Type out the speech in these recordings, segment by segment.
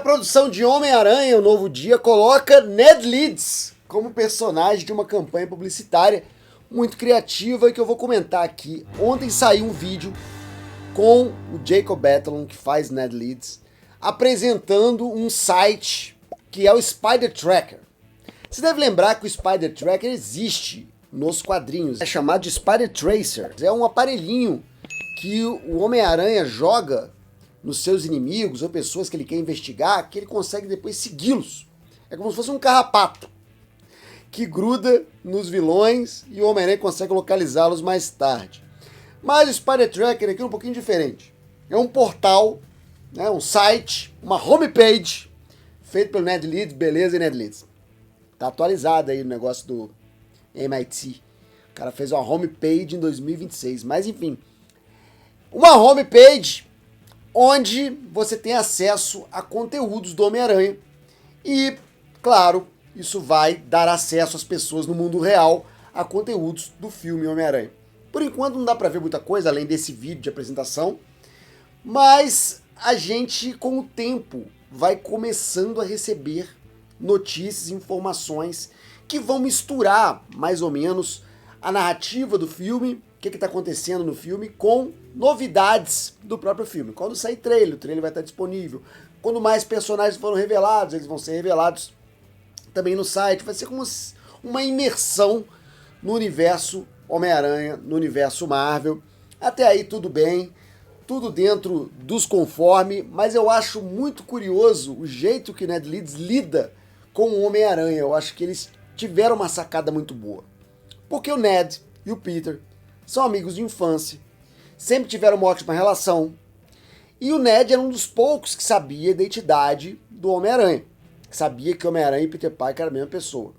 produção de Homem-Aranha, O Novo Dia, coloca Ned Leeds como personagem de uma campanha publicitária muito criativa e que eu vou comentar aqui. Ontem saiu um vídeo com o Jacob Batalon, que faz Ned Leeds, apresentando um site que é o Spider Tracker. Você deve lembrar que o Spider Tracker existe nos quadrinhos. É chamado de Spider Tracer. É um aparelhinho que o Homem-Aranha joga nos seus inimigos ou pessoas que ele quer investigar, que ele consegue depois segui-los. É como se fosse um carrapato que gruda nos vilões e o Homem-Aranha consegue localizá-los mais tarde. Mas o Spider Tracker aqui é um pouquinho diferente. É um portal, né, um site, uma homepage feito pelo Ned Leeds, beleza, Ned Leeds? Tá atualizado aí o negócio do MIT. O cara fez uma homepage em 2026, mas enfim. Uma homepage onde você tem acesso a conteúdos do Homem-Aranha e, claro, isso vai dar acesso às pessoas no mundo real a conteúdos do filme Homem-Aranha. Por enquanto não dá pra ver muita coisa além desse vídeo de apresentação, mas a gente, com o tempo, vai começando a receber notícias e informações que vão misturar, mais ou menos, a narrativa do filme, o que está acontecendo no filme, com novidades do próprio filme. Quando sair trailer, o trailer vai estar disponível. Quando mais personagens foram revelados, eles vão ser revelados também no site. Vai ser como uma imersão no universo Homem-Aranha, no universo Marvel. Até aí tudo bem, tudo dentro dos conforme, mas eu acho muito curioso o jeito que Ned Leeds lida com o Homem-Aranha. Eu acho que eles tiveram uma sacada muito boa. Porque o Ned e o Peter são amigos de infância, sempre tiveram uma ótima relação, e o Ned era um dos poucos que sabia a identidade do Homem-Aranha, que sabia que o Homem-Aranha e Peter Parker eram a mesma pessoa.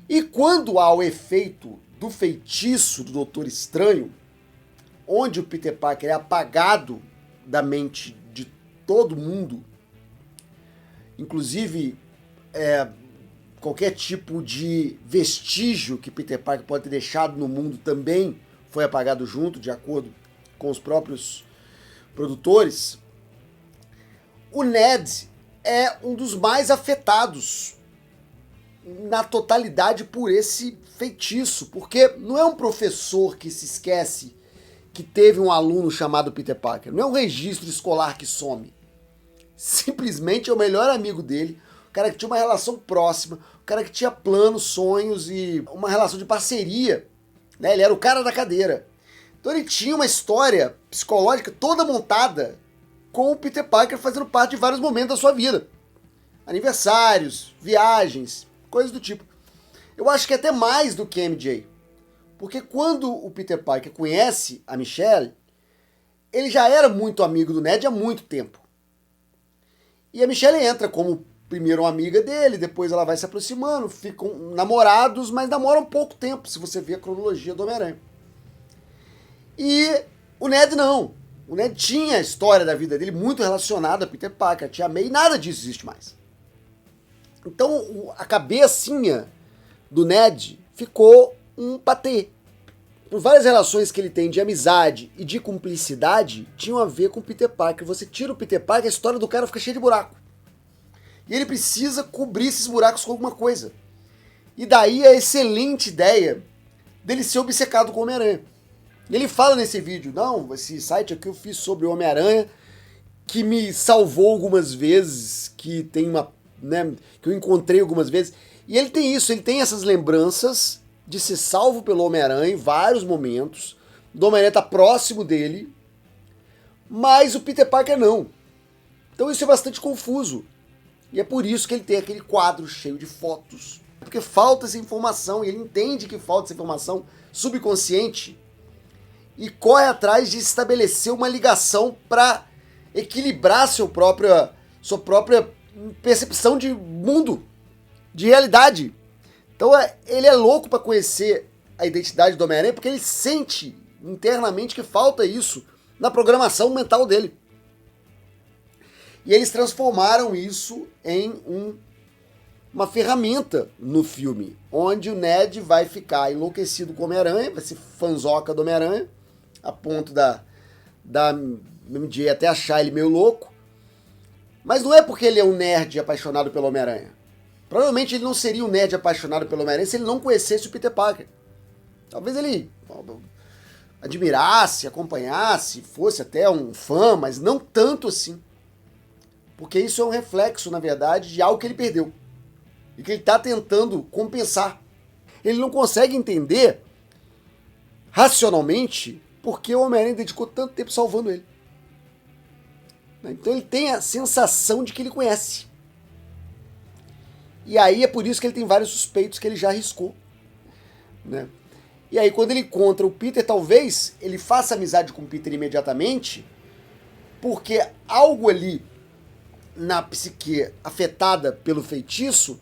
E quando há o efeito do feitiço do Doutor Estranho, onde o Peter Parker é apagado da mente de todo mundo, inclusive qualquer tipo de vestígio que Peter Parker pode ter deixado no mundo também foi apagado junto, de acordo com os próprios produtores. O Ned é um dos mais afetados na totalidade por esse feitiço, porque não é um professor que se esquece que teve um aluno chamado Peter Parker, não é um registro escolar que some. Simplesmente é o melhor amigo dele, o cara que tinha uma relação próxima, o cara que tinha planos, sonhos e uma relação de parceria, né? Ele era o cara da cadeira. Então ele tinha uma história psicológica toda montada com o Peter Parker fazendo parte de vários momentos da sua vida. Aniversários, viagens, coisas do tipo. Eu acho que até mais do que MJ. Porque quando o Peter Parker conhece a Michelle, ele já era muito amigo do Ned há muito tempo. E a Michelle entra como primeiro uma amiga dele, depois ela vai se aproximando, ficam namorados, mas namoram pouco tempo, se você ver a cronologia do Homem-Aranha. E o Ned não. O Ned tinha a história da vida dele muito relacionada a Peter Parker, a Tia May, e nada disso existe mais. Então a cabecinha do Ned ficou um patê. Por várias relações que ele tem de amizade e de cumplicidade, tinham a ver com o Peter Parker. Você tira o Peter Parker, a história do cara fica cheia de buraco. E ele precisa cobrir esses buracos com alguma coisa. E daí a excelente ideia dele ser obcecado com o Homem-Aranha. E ele fala nesse vídeo, não, esse site aqui eu fiz sobre o Homem-Aranha, que me salvou algumas vezes, que tem uma, né, que eu encontrei algumas vezes. E ele tem isso, ele tem essas lembranças de ser salvo pelo Homem-Aranha em vários momentos, do Homem-Aranha tá próximo dele, mas o Peter Parker não. Então isso é bastante confuso. E é por isso que ele tem aquele quadro cheio de fotos. Porque falta essa informação, e ele entende que falta essa informação subconsciente e corre atrás de estabelecer uma ligação para equilibrar sua própria percepção de mundo, de realidade. Então ele é louco para conhecer a identidade do Homem-Aranha porque ele sente internamente que falta isso na programação mental dele. E eles transformaram isso em uma ferramenta no filme, onde o Ned vai ficar enlouquecido com o Homem-Aranha, vai ser fanzoca do Homem-Aranha, a ponto da MJ até achar ele meio louco. Mas não é porque ele é um nerd apaixonado pelo Homem-Aranha. Provavelmente ele não seria um nerd apaixonado pelo Homem-Aranha se ele não conhecesse o Peter Parker. Talvez ele admirasse, acompanhasse, fosse até um fã, mas não tanto assim. Porque isso é um reflexo, na verdade, de algo que ele perdeu. E que ele está tentando compensar. Ele não consegue entender, racionalmente, porque o Homem-Aranha dedicou tanto tempo salvando ele. Então ele tem a sensação de que ele conhece. E aí é por isso que ele tem vários suspeitos que ele já arriscou. Né? E aí quando ele encontra o Peter, talvez ele faça amizade com o Peter imediatamente, porque algo ali na psique afetada pelo feitiço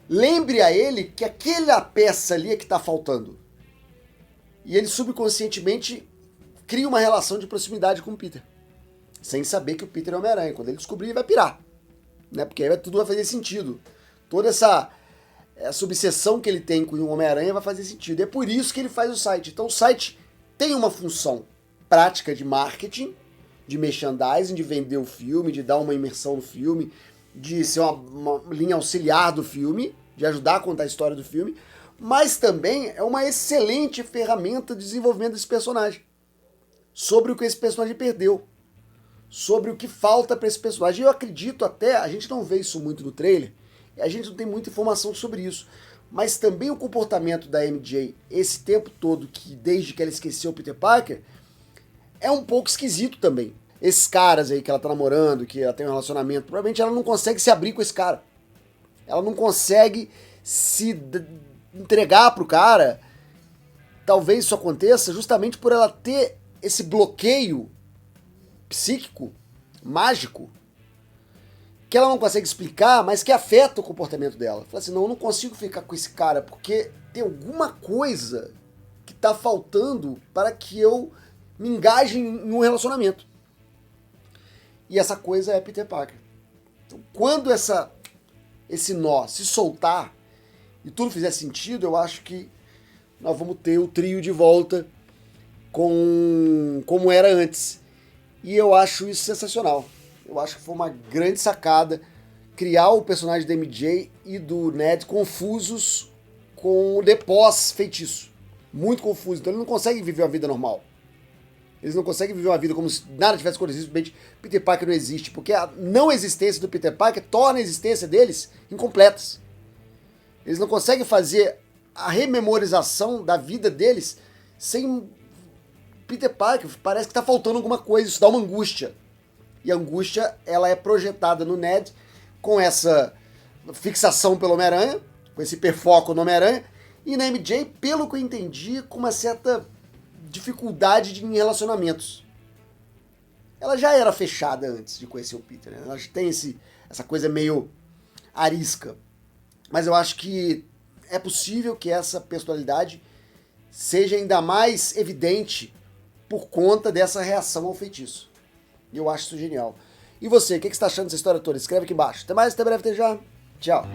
lembre a ele que aquela peça ali é que está faltando. E ele subconscientemente cria uma relação de proximidade com o Peter. Sem saber que o Peter é Homem-Aranha. Quando ele descobrir, ele vai pirar. Né? Porque aí tudo vai fazer sentido. Toda essa obsessão que ele tem com o Homem-Aranha vai fazer sentido. E é por isso que ele faz o site. Então o site tem uma função prática de marketing, de merchandising, de vender o filme, de dar uma imersão no filme, de ser uma linha auxiliar do filme, de ajudar a contar a história do filme, mas também é uma excelente ferramenta de desenvolvimento desse personagem. Sobre o que esse personagem perdeu. Sobre o que falta para esse personagem. E eu acredito até, a gente não vê isso muito no trailer, a gente não tem muita informação sobre isso, mas também o comportamento da MJ esse tempo todo, que desde que ela esqueceu o Peter Parker, é um pouco esquisito também. Esses caras aí que ela tá namorando, que ela tem um relacionamento, provavelmente ela não consegue se abrir com esse cara. Ela não consegue se entregar pro cara. Talvez isso aconteça justamente por ela ter esse bloqueio psíquico, mágico, que ela não consegue explicar, mas que afeta o comportamento dela. Fala assim, não, eu não consigo ficar com esse cara, porque tem alguma coisa que tá faltando para que eu me engaje em um relacionamento. E essa coisa é Peter Parker. Então, quando esse nó se soltar e tudo fizer sentido, eu acho que nós vamos ter o trio de volta como era antes. E eu acho isso sensacional. Eu acho que foi uma grande sacada criar o personagem da MJ e do Ned confusos com o depós feitiço. Muito confuso. Então ele não consegue viver uma vida normal. Eles não conseguem viver uma vida como se nada tivesse acontecido, simplesmente Peter Parker não existe. Porque a não existência do Peter Parker torna a existência deles incompletas. Eles não conseguem fazer a rememorização da vida deles sem Peter Parker. Parece que está faltando alguma coisa, isso dá uma angústia. E a angústia, ela é projetada no Ned com essa fixação pelo Homem-Aranha, com esse hiperfoco no Homem-Aranha, e na MJ, pelo que eu entendi, com uma certa dificuldade em relacionamentos. Ela já era fechada antes de conhecer o Peter, né? Ela tem essa coisa meio arisca. Mas eu acho que é possível que essa personalidade seja ainda mais evidente por conta dessa reação ao feitiço. E eu acho isso genial. E você, o que você está achando dessa história toda? Escreve aqui embaixo. Até mais, até breve, até já. Tchau.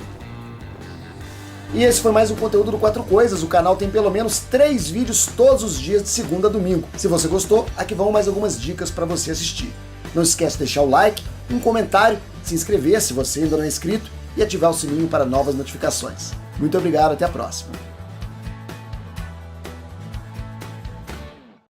E esse foi mais um conteúdo do 4 Coisas. O canal tem pelo menos 3 vídeos todos os dias de segunda a domingo. Se você gostou, aqui vão mais algumas dicas para você assistir. Não esquece de deixar o like, um comentário, se inscrever se você ainda não é inscrito e ativar o sininho para novas notificações. Muito obrigado, até a próxima.